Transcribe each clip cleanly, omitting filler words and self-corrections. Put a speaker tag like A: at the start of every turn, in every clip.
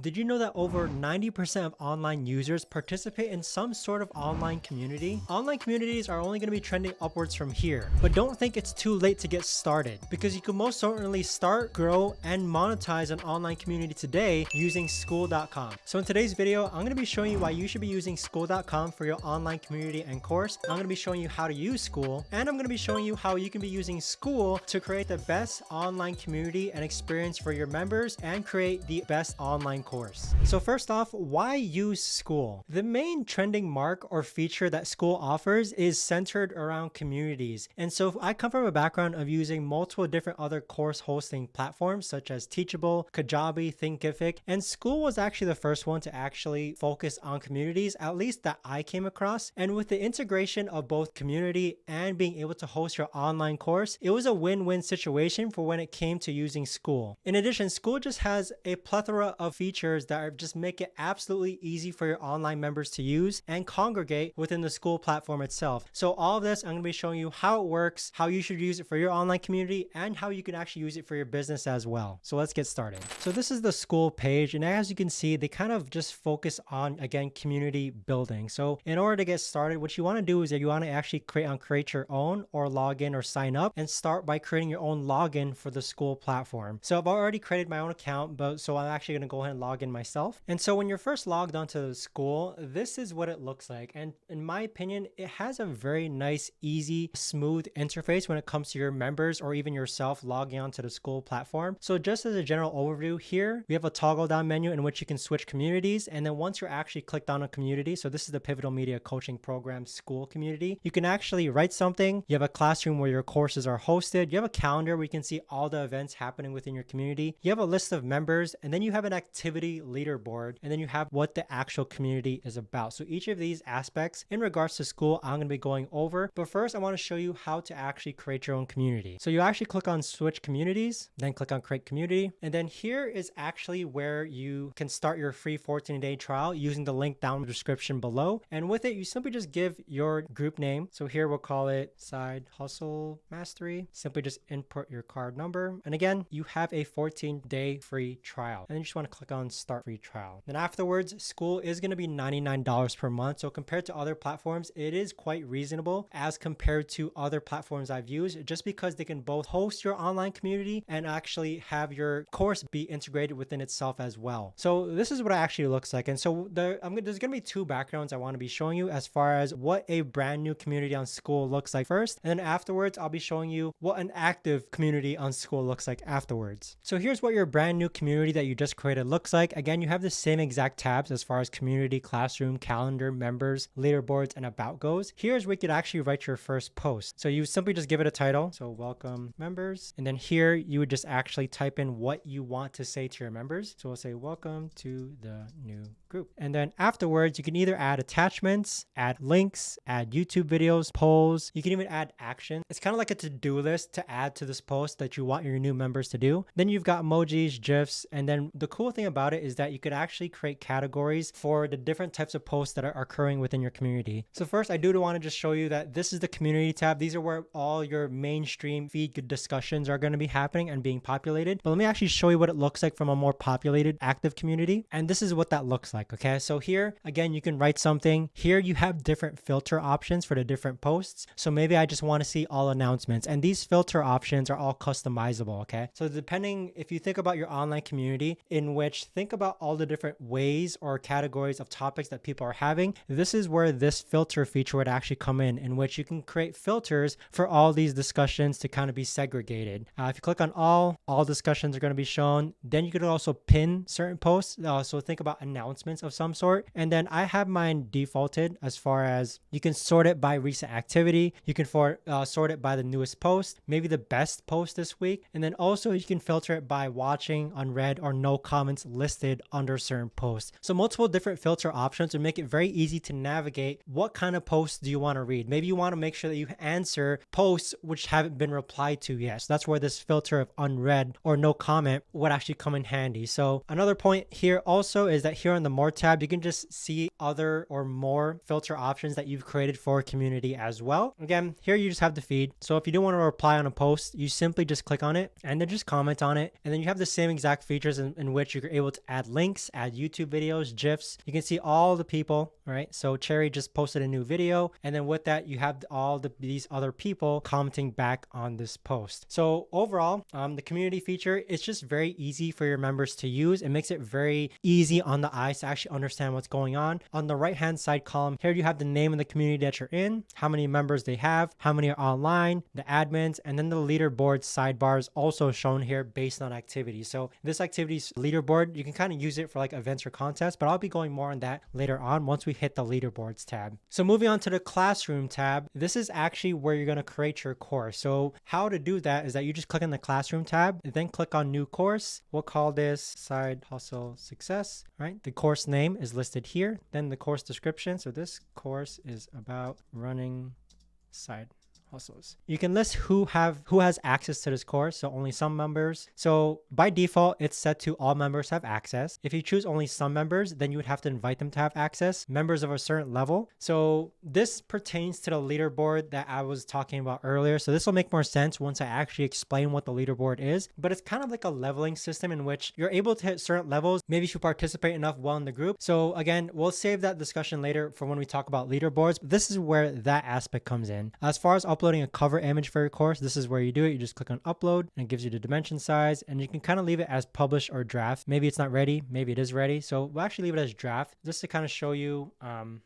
A: Did you know that over 90% of online users participate in some sort of online community? Online communities are only going to be trending upwards from here, but don't think it's too late to get started, because you can most certainly start, grow, and monetize an online community today using Skool.com. So in today's video, I'm going to be showing you why you should be using Skool.com for your online community and course. I'm going to be showing you how to use Skool, and I'm going to be showing you how you can be using Skool to create the best online community and experience for your members and create the best online course. So first off, why use Skool? The main trending mark or feature that Skool offers is centered around communities. And so I come from a background of using multiple different other course hosting platforms such as Teachable, Kajabi, Thinkific, and Skool was actually the first one to actually focus on communities, at least that I came across. And with the integration of both community and being able to host your online course, it was a win-win situation for when it came to using Skool. In addition, Skool just has a plethora of features that just make it absolutely easy for your online members to use and congregate within the Skool platform itself. So all of this, I'm going to be showing you how it works, how you should use it for your online community, and how you can actually use it for your business as well. So let's get started. So this is the Skool page, and as you can see, they kind of just focus on, again, community building. So in order to get started, what you want to do is that you want to actually create your own, or log in or sign up, and start by creating your own login for the Skool platform. So I've already created my own account, so I'm actually going to go ahead and log in myself. And so when you're first logged onto Skool, this is what it looks like. And in my opinion, it has a very nice, easy, smooth interface when it comes to your members or even yourself logging onto the Skool platform. So just as a general overview, here we have a toggle down menu in which you can switch communities. And then once you're actually clicked on a community, so this is the Pivotal Media Coaching Program Skool community, you can actually write something. You have a classroom where your courses are hosted. You have a calendar where you can see all the events happening within your community. You have a list of members, and then you have an activity leaderboard, and then you have what the actual community is about. So each of these aspects in regards to Skool, I'm going to be going over, but first I want to show you how to actually create your own community. So you actually click on switch communities, then click on create community, and then here is actually where you can start your free 14-day trial using the link down in the description below. And with it, you simply just give your group name. So here we'll call it Side Hustle Mastery. Simply just input your card number, and again, you have a 14-day free trial, and then you just want to click on start free trial. Then afterwards, Skool is going to be $99 per month. So compared to other platforms, it is quite reasonable as compared to other platforms I've used, just because they can both host your online community and actually have your course be integrated within itself as well. So this is what it actually looks like. And so there's going to be two backgrounds I want to be showing you as far as what a brand new community on Skool looks like first. And then afterwards, I'll be showing you what an active community on Skool looks like afterwards. So here's what your brand new community that you just created looks like. Again, you have the same exact tabs as far as community, classroom, calendar, members, leaderboards, and about goes. Here's where you could actually write your first post. So you simply just give it a title. So welcome members. And then here you would just actually type in what you want to say to your members. So we'll say welcome to the new group. And then afterwards, you can either add attachments, add links, add YouTube videos, polls. You can even add action. It's kind of like a to-do list to add to this post that you want your new members to do. Then you've got emojis, GIFs, and then the cool thing about it is that you could actually create categories for the different types of posts that are occurring within your community. So first, I do want to just show you that this is the community tab. These are where all your mainstream feed discussions are going to be happening and being populated. But let me actually show you what it looks like from a more populated active community. And this is what that looks like. Okay, so here again, you can write something. Here you have different filter options for the different posts. So maybe I just want to see all announcements, and these filter options are all customizable. Okay, so depending, if you think about your online community, in which think about all the different ways or categories of topics that people are having, this is where this filter feature would actually come in which you can create filters for all these discussions to kind of be segregated. If you click on all discussions are going to be shown. Then you could also pin certain posts. So think about announcements of some sort. And then I have mine defaulted as far as you can sort it by recent activity. You can sort it by the newest post, maybe the best post this week. And then also you can filter it by watching, unread, or no comments listed under certain posts. So multiple different filter options would make it very easy to navigate what kind of posts do you want to read. Maybe you want to make sure that you answer posts which haven't been replied to yet. So that's where this filter of unread or no comment would actually come in handy. So another point here also is that here on the more tab, you can just see other or more filter options that you've created for a community as well. Again, here you just have the feed. So if you do want to reply on a post, you simply just click on it and then just comment on it. And then you have the same exact features in which you're able able to add links, add YouTube videos, GIFs. You can see all the people, right? So Cherry just posted a new video, and then with that, you have all these other people commenting back on this post. So overall, the community feature, it's just very easy for your members to use. It makes it very easy on the eyes to actually understand what's going on. On the right-hand side column, here you have the name of the community that you're in, how many members they have, how many are online, the admins, and then the leaderboard sidebars also shown here based on activity. So this activity's leaderboard, you can kind of use it for like events or contests, but I'll be going more on that later on once we hit the leaderboards tab. So moving on to the classroom tab, this is actually where you're going to create your course. So how to do that is that you just click on the classroom tab, and then click on new course. We'll call this Side Hustle Success, right? The course name is listed here. Then the course description. So this course is about running side hustles. You can list who has access to this course, so only some members. So by default, it's set to all members have access. If you choose only some members, then you would have to invite them to have access, members of a certain level. So this pertains to the leaderboard that I was talking about earlier. So this will make more sense once I actually explain what the leaderboard is, but it's kind of like a leveling system in which you're able to hit certain levels, maybe if you participate enough well in the group. So again, we'll save that discussion later for when we talk about leaderboards. This is where that aspect comes in. As far as uploading a cover image for your course, this is where you do it. You just click on upload and it gives you the dimension size, and you can kind of leave it as publish or draft. Maybe it's not ready, maybe it is ready. So we'll actually leave it as draft just to kind of show you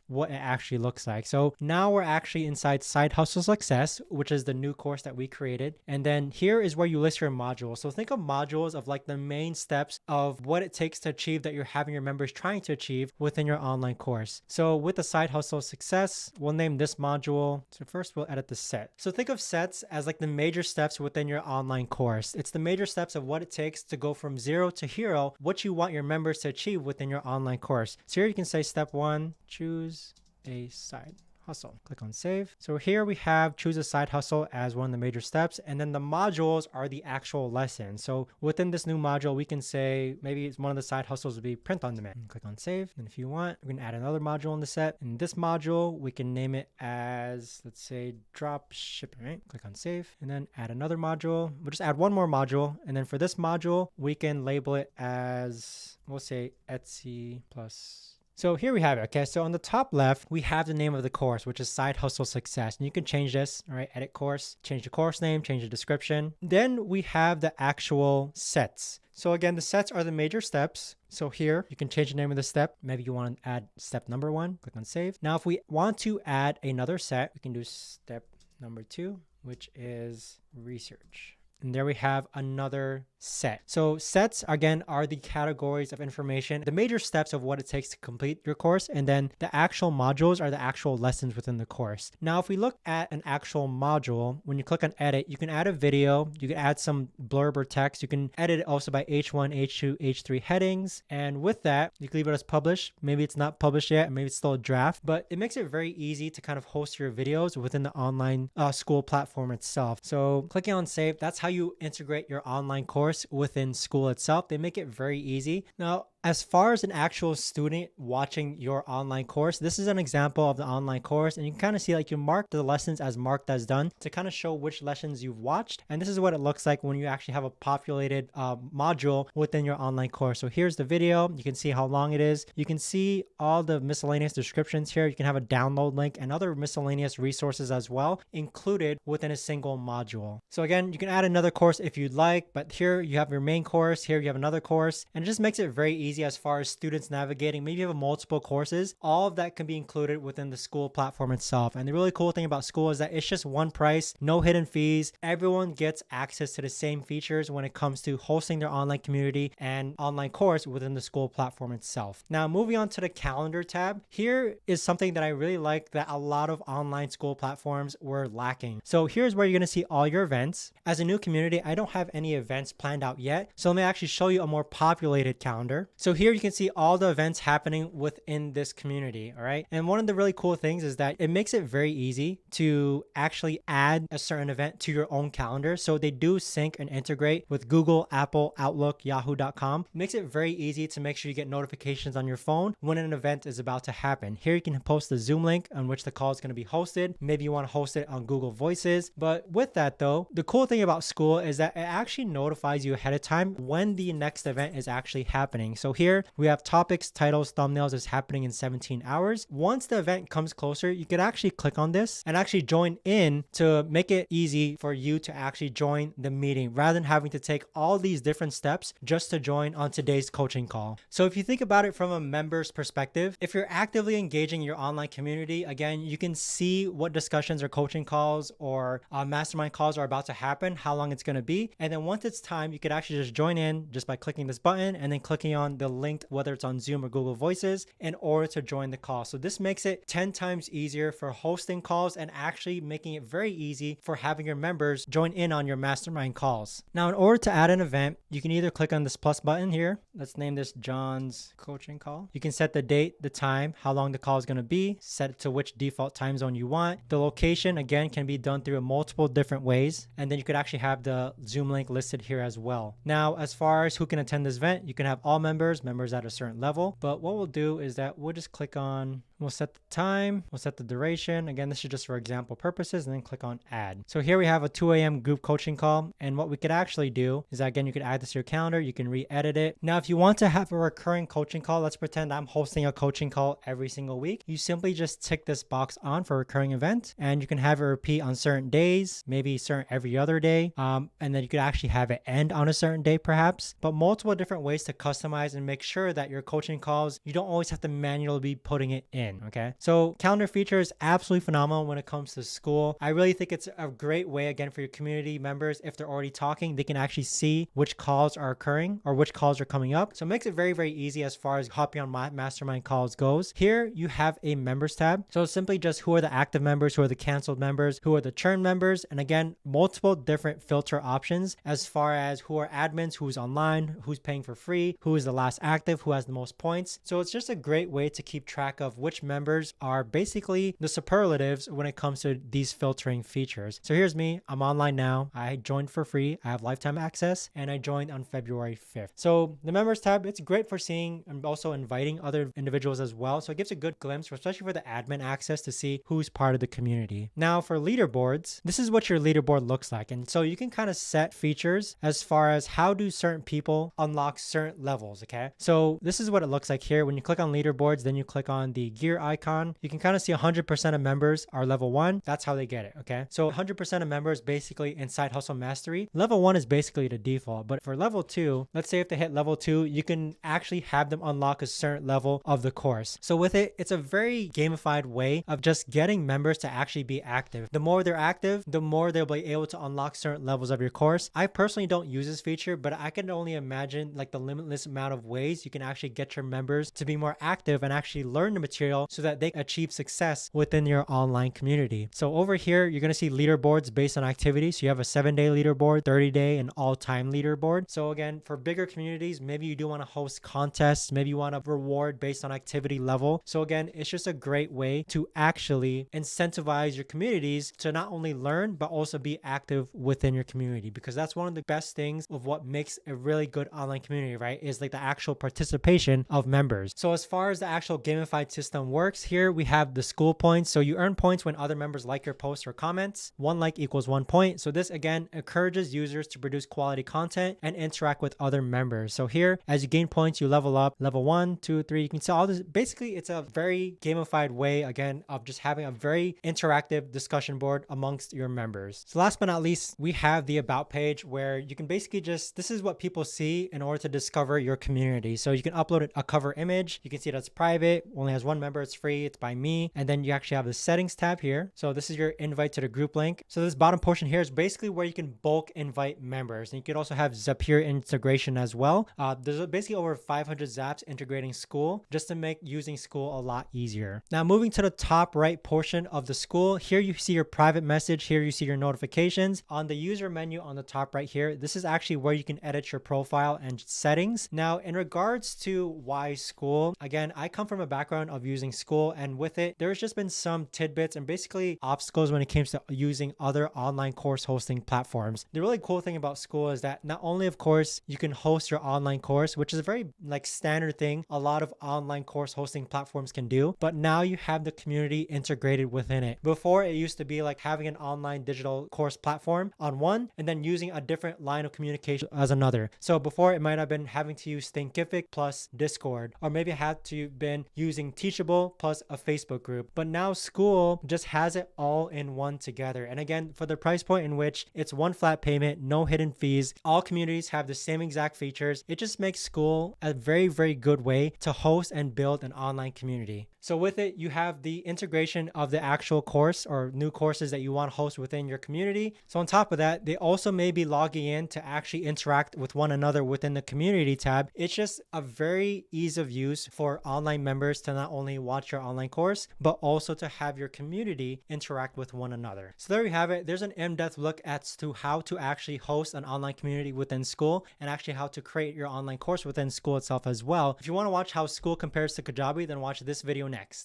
A: what it actually looks like. So now we're actually inside Side Hustle Success, which is the new course that we created. And then here is where you list your modules. So think of modules of like the main steps of what it takes to achieve that you're having your members trying to achieve within your online course. So with the Side Hustle Success, we'll name this module. So first we'll edit the set. So think of sets as like the major steps within your online course. It's the major steps of what it takes to go from 0 to hero, what you want your members to achieve within your online course. So here you can say step 1, choose a side hustle. Click on save. So here we have choose a side hustle as one of the major steps, and then the modules are the actual lessons. So within this new module, we can say maybe one of the side hustles would be print on demand. Click on save. And if you want, we can add another module in the set. In this module, we can name it as, let's say, drop shipping, right? Click on save and then add another module. We'll just add one more module. And then for this module, we can label it as, we'll say Etsy plus. So here we have it. Okay, so on the top left, we have the name of the course, which is Side Hustle Success. And you can change this, all right, edit course, change the course name, change the description. Then we have the actual sets. So again, the sets are the major steps. So here you can change the name of the step. Maybe you want to add step number 1, click on save. Now, if we want to add another set, we can do step number 2, which is research. And there we have another set. So sets, again, are the categories of information, the major steps of what it takes to complete your course. And then the actual modules are the actual lessons within the course. Now, if we look at an actual module, when you click on edit, you can add a video, you can add some blurb or text. You can edit it also by H1, H2, H3 headings. And with that, you can leave it as published. Maybe it's not published yet, maybe it's still a draft, but it makes it very easy to kind of host your videos within the online Skool platform itself. So clicking on save, that's how you integrate your online course within Skool itself. They make it very easy. Now, as far as an actual student watching your online course, this is an example of the online course, and you can kind of see like you mark the lessons as marked as done to kind of show which lessons you've watched. And this is what it looks like when you actually have a populated module within your online course. So here's the video. You can see how long it is. You can see all the miscellaneous descriptions here. You can have a download link and other miscellaneous resources as well included within a single module. So again, you can add another course if you'd like, but here you have your main course. Here you have another course, and it just makes it very easy as far as students navigating. Maybe you have multiple courses. All of that can be included within the Skool platform itself. And the really cool thing about Skool is that it's just one price, no hidden fees. Everyone gets access to the same features when it comes to hosting their online community and online course within the Skool platform itself. Now, moving on to the calendar tab, here is something that I really like that a lot of online Skool platforms were lacking. So here's where you're going to see all your events. As a new community, I don't have any events planned out yet. So let me actually show you a more populated calendar. So here you can see all the events happening within this community, all right? And one of the really cool things is that it makes it very easy to actually add a certain event to your own calendar. So they do sync and integrate with Google, Apple, Outlook, Yahoo.com. It makes it very easy to make sure you get notifications on your phone when an event is about to happen. Here you can post the Zoom link on which the call is going to be hosted. Maybe you want to host it on Google Voices. But with that though, the cool thing about Skool is that it actually notifies you ahead of time when the next event is actually happening. So So here we have topics, titles, thumbnails is happening in 17 hours. Once the event comes closer, you could actually click on this and actually join in to make it easy for you to actually join the meeting rather than having to take all these different steps just to join on today's coaching call. So if you think about it from a member's perspective, if you're actively engaging your online community, again, you can see what discussions or coaching calls or mastermind calls are about to happen, how long it's going to be. And then once it's time, you could actually just join in just by clicking this button and then clicking on the link, whether it's on Zoom or Google Voices, in order to join the call. So this makes it 10 times easier for hosting calls and actually making it very easy for having your members join in on your mastermind calls. Now, in order to add an event, you can either click on this plus button here. Let's name this John's coaching call. You can set the date, the time, how long the call is going to be, set it to which default time zone you want. The location, again, can be done through multiple different ways. And then you could actually have the Zoom link listed here as well. Now, as far as who can attend this event, you can have all members at a certain level. But what we'll do is that we'll just click on, we'll set the time, we'll set the duration. Again, this is just for example purposes, and then click on add. So here we have a 2 a.m. group coaching call. And what we could actually do is that, again, you could add this to your calendar. You can re-edit it. Now, if you want to have a recurring coaching call, let's pretend I'm hosting a coaching call every single week. You simply just tick this box on for recurring event, and you can have it repeat on certain days, maybe certain every other day. And then you could actually have it end on a certain day perhaps, but multiple different ways to customize and make sure that your coaching calls, you don't always have to manually be putting it in. Okay. So calendar feature is absolutely phenomenal when it comes to Skool. I really think it's a great way, again, for your community members, if they're already talking, they can actually see which calls are occurring or which calls are coming up. So it makes it very, very easy as far as hopping on my mastermind calls goes. Here you have a members tab. So it's simply just who are the active members, who are the canceled members, who are the churn members. And again, multiple different filter options as far as who are admins, who's online, who's paying for free, who is the last active, who has the most points. So it's just a great way to keep track of which members are basically the superlatives when it comes to these filtering features. So here's me. I'm online now. I joined for free. I have lifetime access, and I joined on February 5th. So the members tab, it's great for seeing and also inviting other individuals as well. So it gives a good glimpse, especially for the admin access, to see who's part of the community. Now for leaderboards, this is what your leaderboard looks like. And so you can kind of set features as far as how do certain people unlock certain levels. Okay. So this is what it looks like here. When you click on leaderboards, then you click on the gear icon, you can kind of see 100% of members are level 1. That's how they get it. Okay. So 100% of members basically in Side Hustle Mastery. Level 1 is basically the default, but for level 2, let's say if they hit level 2, you can actually have them unlock a certain level of the course. So with it, it's a very gamified way of just getting members to actually be active. The more they're active, the more they'll be able to unlock certain levels of your course. I personally don't use this feature, but I can only imagine like the limitless amount of ways you can actually get your members to be more active and actually learn the material so that they achieve success within your online community. So over here, you're going to see leaderboards based on activity. So you have a 7-day leaderboard, 30-day, and all-time leaderboard. So again, for bigger communities, maybe you do want to host contests, maybe you want to reward based on activity level. So again, it's just a great way to actually incentivize your communities to not only learn, but also be active within your community, because that's one of the best things of what makes a really good online community, right? Is like the actual participation of members. So as far as the actual gamified system works, here we have the Skool points. So you earn points when other members like your posts or comments. 1 like equals 1 point. So this again encourages users to produce quality content and interact with other members. So here, as you gain points, you level up, level 1, 2, 3. You can see all this. Basically, it's a very gamified way, again, of just having a very interactive discussion board amongst your members. So last but not least, we have the about page where you can basically just, this is what people see in order to discover your community. So you can upload a cover image. You can see that's private, only has 1 member, it's free, it's by me. And then you actually have the settings tab here. So this is your invite to the group link. So this bottom portion here is basically where you can bulk invite members. And you could also have Zapier integration as well. There's basically over 500 Zaps integrating Skool just to make using Skool a lot easier. Now moving to the top right portion of the Skool, here you see your private message. Here you see your notifications. On the user menu on the top right here, this is actually where you can edit your profile and settings. Now in regards to why Skool, again, I come from a background of using using Skool, and with it, there's just been some tidbits and basically obstacles when it comes to using other online course hosting platforms. The really cool thing about Skool is that not only, of course, you can host your online course, which is a very like standard thing a lot of online course hosting platforms can do, but now you have the community integrated within it. Before, it used to be like having an online digital course platform on one and then using a different line of communication as another. So before, it might have been having to use Thinkific plus Discord, or maybe had to been using Teachable plus a Facebook group. But now Skool just has it all in one together. And again, for the price point in which it's one flat payment, no hidden fees, all communities have the same exact features, it just makes Skool a very, very good way to host and build an online community. So with it, you have the integration of the actual course or new courses that you want to host within your community. So on top of that, they also may be logging in to actually interact with one another within the community tab. It's just a very ease of use for online members to not only watch your online course, but also to have your community interact with one another. So there you have it. There's an in-depth look as to how to actually host an online community within Skool and actually how to create your online course within Skool itself as well. If you want to watch how Skool compares to Kajabi, then watch this video next.